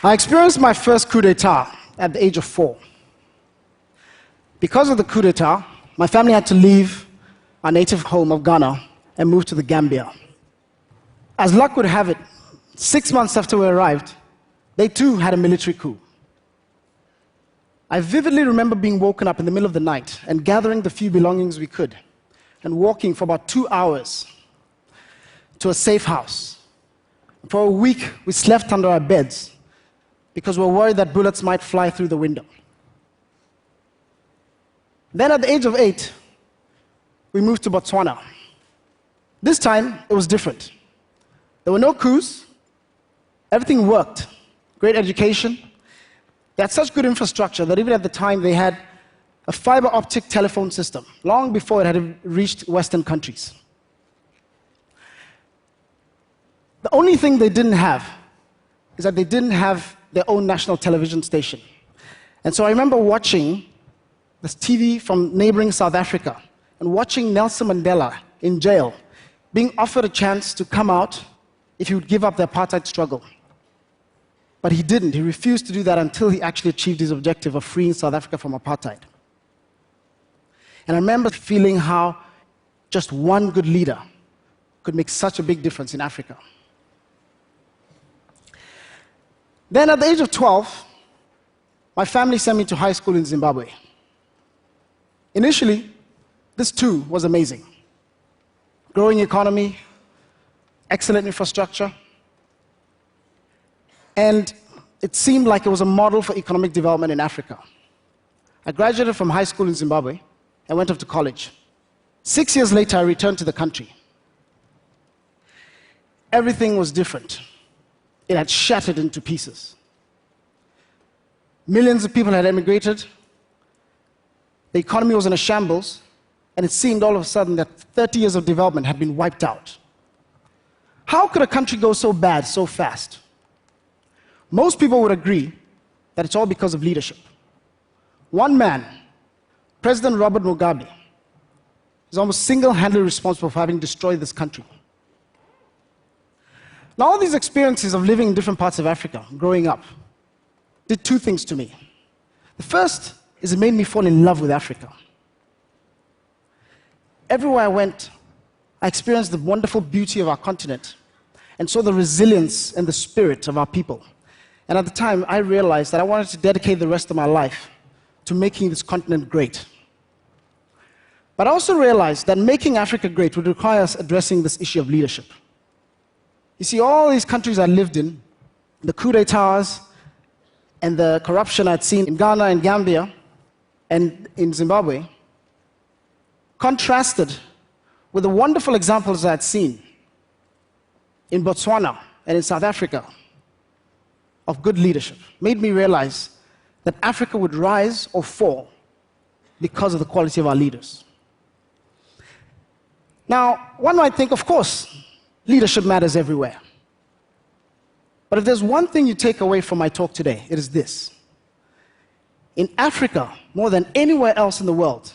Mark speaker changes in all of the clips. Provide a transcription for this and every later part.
Speaker 1: I experienced my first coup d'etat at the age of 4. Because of the coup d'etat, my family had to leave our native home of Ghana and move to the Gambia. As luck would have it, 6 months after we arrived, they too had a military coup. I vividly remember being woken up in the middle of the night and gathering the few belongings we could and walking for about 2 hours to a safe house. For a week, we slept under our beds because we were worried that bullets might fly through the window. Then at the age of 8, we moved to Botswana. This time, it was different. There were no coups. Everything worked. Great education. They had such good infrastructure that even at the time, they had a fiber optic telephone system, long before it had reached Western countries. The only thing they didn't have is that they didn't have their own national television station. And so I remember watching this TV from neighboring South Africa and watching Nelson Mandela in jail being offered a chance to come out if he would give up the apartheid struggle. But he didn't. He refused to do that until he actually achieved his objective of freeing South Africa from apartheid. And I remember feeling how just one good leader could make such a big difference in Africa. Then at the age of 12, my family sent me to high school in Zimbabwe. Initially, this too was amazing. Growing economy, excellent infrastructure, and it seemed like it was a model for economic development in Africa. I graduated from high school in Zimbabwe and went off to college. 6 years later, I returned to the country. Everything was different. It had shattered into pieces. Millions of people had emigrated. The economy was in a shambles, and it seemed all of a sudden that 30 years of development had been wiped out. How could a country go so bad so fast? Most people would agree that it's all because of leadership. One man, President Robert Mugabe, is almost single-handedly responsible for having destroyed this country. Now, all these experiences of living in different parts of Africa, growing up, did two things to me. The first is it made me fall in love with Africa. Everywhere I went, I experienced the wonderful beauty of our continent and saw the resilience and the spirit of our people. And at the time, I realized that I wanted to dedicate the rest of my life to making this continent great. But I also realized that making Africa great would require us addressing this issue of leadership. You see, all these countries I lived in, the coup d'etats and the corruption I'd seen in Ghana and Gambia and in Zimbabwe, contrasted with the wonderful examples I'd seen in Botswana and in South Africa of good leadership. Made me realize that Africa would rise or fall because of the quality of our leaders. Now, one might think, of course, leadership matters everywhere. But if there's one thing you take away from my talk today, it is this. In Africa, more than anywhere else in the world,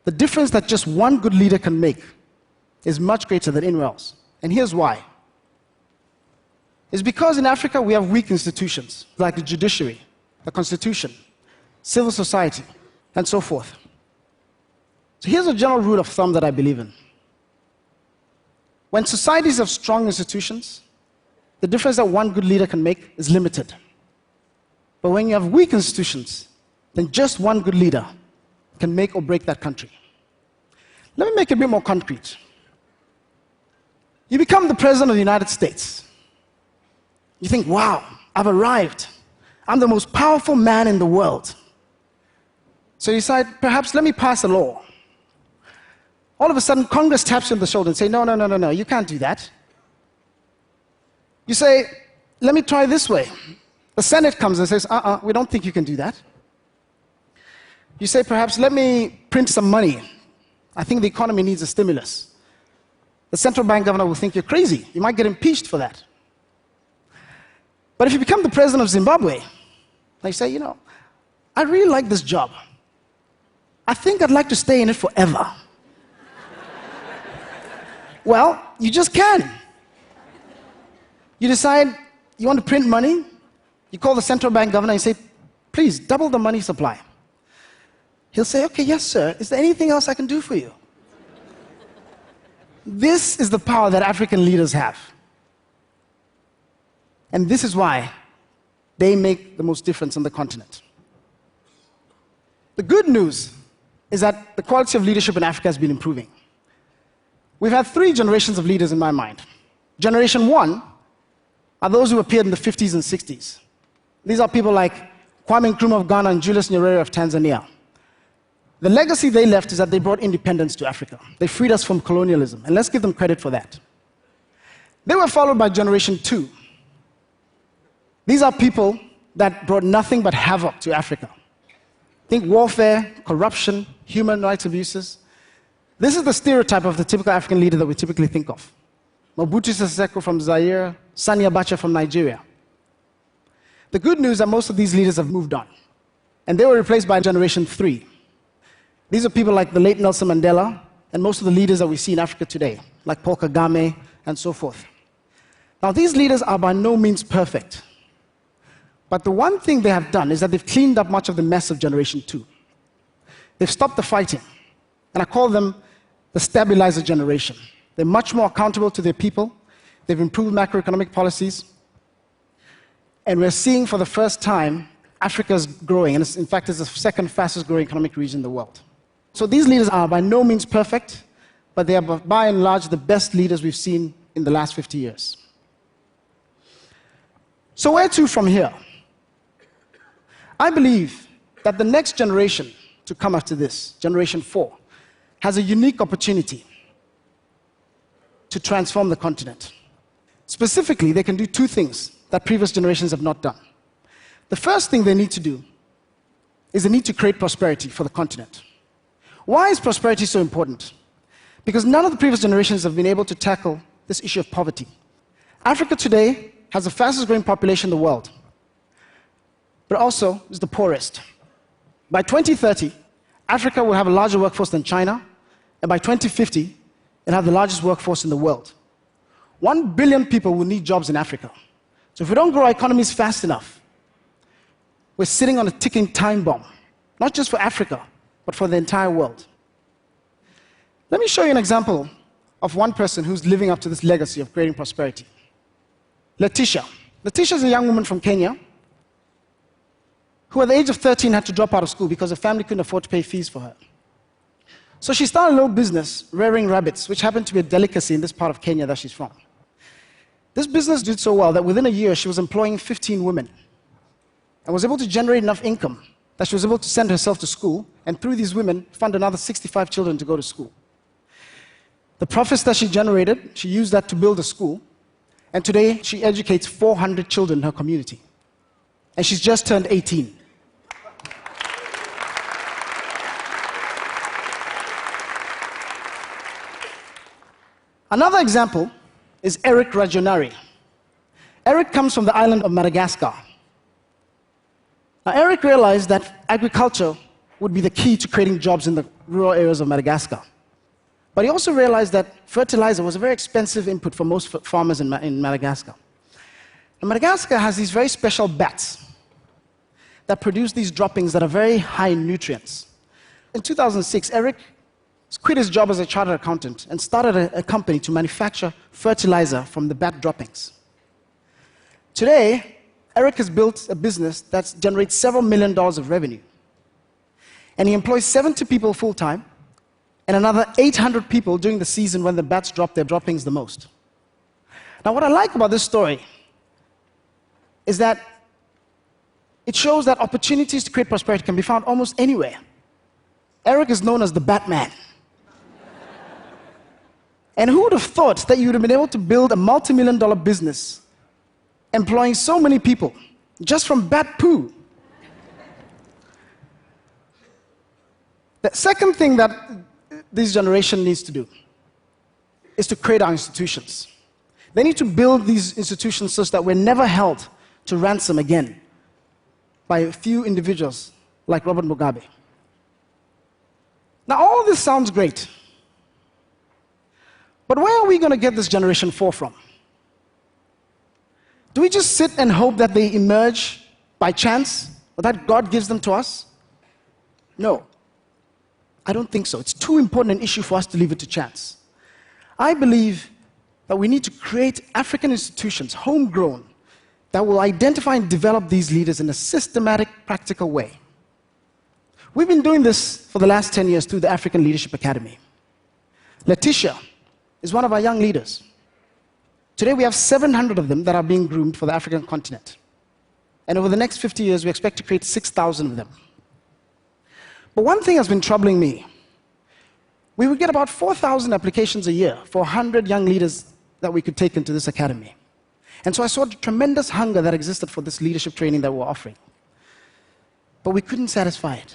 Speaker 1: the difference that just one good leader can make is much greater than anywhere else. And here's why. It's because in Africa we have weak institutions, like the judiciary, the constitution, civil society, and so forth. So here's a general rule of thumb that I believe in. When societies have strong institutions, the difference that one good leader can make is limited. But when you have weak institutions, then just one good leader can make or break that country. Let me make it a bit more concrete. You become the president of the United States. You think, wow, I've arrived. I'm the most powerful man in the world. So you decide, perhaps let me pass a law. All of a sudden, Congress taps you on the shoulder and say, no, you can't do that. You say, let me try this way. The Senate comes and says, we don't think you can do that. You say, perhaps let me print some money. I think the economy needs a stimulus. The central bank governor will think you're crazy. You might get impeached for that. But if you become the president of Zimbabwe, they say, I really like this job. I think I'd like to stay in it forever. Well, you just can. You decide you want to print money, You call the central bank governor and say, please, double the money supply. He'll say, okay, yes, sir. Is there anything else I can do for you? This is the power that African leaders have. And this is why they make the most difference on the continent. The good news is that the quality of leadership in Africa has been improving. We've had 3 generations of leaders in my mind. Generation 1 are those who appeared in the 50s and 60s. These are people like Kwame Nkrumah of Ghana and Julius Nyerere of Tanzania. The legacy they left is that they brought independence to Africa. They freed us from colonialism, and let's give them credit for that. They were followed by Generation 2. These are people that brought nothing but havoc to Africa. Think warfare, corruption, human rights abuses. This is the stereotype of the typical African leader that we typically think of. Mobutu Sese Seko from Zaire, Sani Abacha from Nigeria. The good news is that most of these leaders have moved on, and they were replaced by Generation 3. These are people like the late Nelson Mandela and most of the leaders that we see in Africa today, like Paul Kagame and so forth. Now, these leaders are by no means perfect. But the one thing they have done is that they've cleaned up much of the mess of Generation 2. They've stopped the fighting, and I call them the stabilizer generation. They're much more accountable to their people. They've improved macroeconomic policies. And we're seeing for the first time Africa's growing, and in fact, it's the second fastest growing economic region in the world. So these leaders are by no means perfect, but they are by and large the best leaders we've seen in the last 50 years. So where to from here? I believe that the next generation to come after this, Generation 4, has a unique opportunity to transform the continent. Specifically, they can do 2 things that previous generations have not done. The first thing they need to do is they need to create prosperity for the continent. Why is prosperity so important? Because none of the previous generations have been able to tackle this issue of poverty. Africa today has the fastest growing population in the world, but also is the poorest. By 2030, Africa will have a larger workforce than China, and by 2050, it'll have the largest workforce in the world. 1 billion people will need jobs in Africa. So if we don't grow our economies fast enough, we're sitting on a ticking time bomb, not just for Africa, but for the entire world. Let me show you an example of one person who's living up to this legacy of creating prosperity. Letitia. Letitia is a young woman from Kenya who at the age of 13 had to drop out of school because her family couldn't afford to pay fees for her. So she started a little business rearing rabbits, which happened to be a delicacy in this part of Kenya that she's from. This business did so well that within a year she was employing 15 women and was able to generate enough income that she was able to send herself to school, and through these women, fund another 65 children to go to school. The profits that she generated, she used that to build a school, and today she educates 400 children in her community. And she's just turned 18. Another example is Eric Rajonari. Eric comes from the island of Madagascar. Now, Eric realized that agriculture would be the key to creating jobs in the rural areas of Madagascar. But he also realized that fertilizer was a very expensive input for most farmers in Madagascar. And Madagascar has these very special bats that produce these droppings that are very high in nutrients. In 2006, Eric quit his job as a chartered accountant and started a company to manufacture fertilizer from the bat droppings. Today, Eric has built a business that generates several $1 million of revenue. And he employs 70 people full-time and another 800 people during the season when the bats drop their droppings the most. Now, what I like about this story is that it shows that opportunities to create prosperity can be found almost anywhere. Eric is known as the Batman. And who would have thought that you would have been able to build a multi-million-dollar business employing so many people just from bat poo? The second thing that this generation needs to do is to create our institutions. They need to build these institutions such that we're never held to ransom again by a few individuals like Robert Mugabe. Now, all this sounds great. But where are we going to get this Generation 4 from? Do we just sit and hope that they emerge by chance, or that God gives them to us? No. I don't think so. It's too important an issue for us to leave it to chance. I believe that we need to create African institutions, homegrown, that will identify and develop these leaders in a systematic, practical way. We've been doing this for the last 10 years through the African Leadership Academy. Letitia is one of our young leaders. Today we have 700 of them that are being groomed for the African continent. And over the next 50 years, we expect to create 6,000 of them. But one thing has been troubling me. We would get about 4,000 applications a year for 100 young leaders that we could take into this academy. And so I saw the tremendous hunger that existed for this leadership training that we're offering. But we couldn't satisfy it.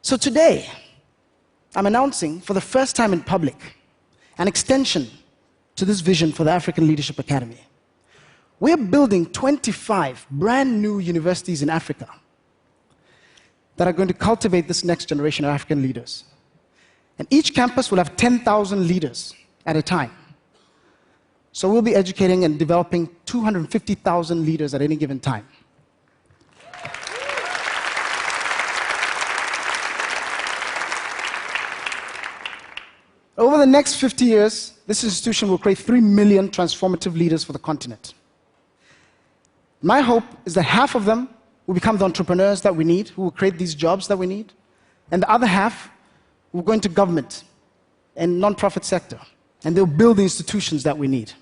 Speaker 1: So today, I'm announcing for the first time in public an extension to this vision for the African Leadership Academy. We're building 25 brand new universities in Africa that are going to cultivate this next generation of African leaders. And each campus will have 10,000 leaders at a time. So we'll be educating and developing 250,000 leaders at any given time. Over the next 50 years, this institution will create 3 million transformative leaders for the continent. My hope is that half of them will become the entrepreneurs that we need, who will create these jobs that we need, and the other half will go into government and non-profit sector, and they'll build the institutions that we need.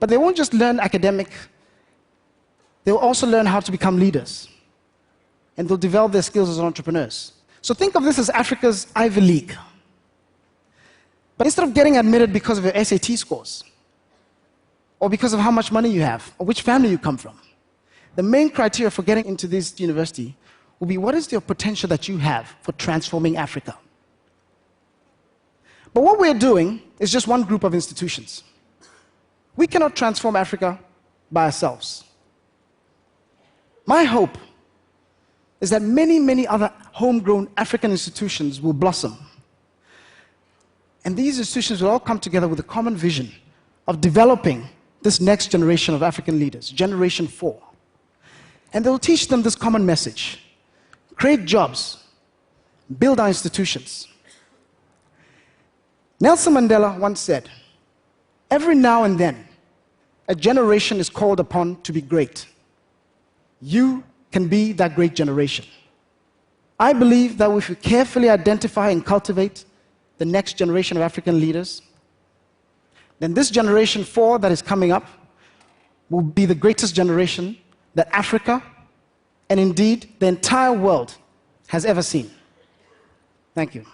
Speaker 1: But they won't just learn academic, they'll also learn how to become leaders, and they'll develop their skills as entrepreneurs. So think of this as Africa's Ivy League. But instead of getting admitted because of your SAT scores, or because of how much money you have, or which family you come from, the main criteria for getting into this university will be what is your potential that you have for transforming Africa. But what we're doing is just one group of institutions. We cannot transform Africa by ourselves. My hope is that many, many other homegrown African institutions will blossom. And these institutions will all come together with a common vision of developing this next generation of African leaders, Generation 4. And they'll teach them this common message: create jobs, build our institutions. Nelson Mandela once said, every now and then, a generation is called upon to be great. You can be that great generation. I believe that if we carefully identify and cultivate the next generation of African leaders, then this Generation 4 that is coming up will be the greatest generation that Africa, and indeed the entire world, has ever seen. Thank you.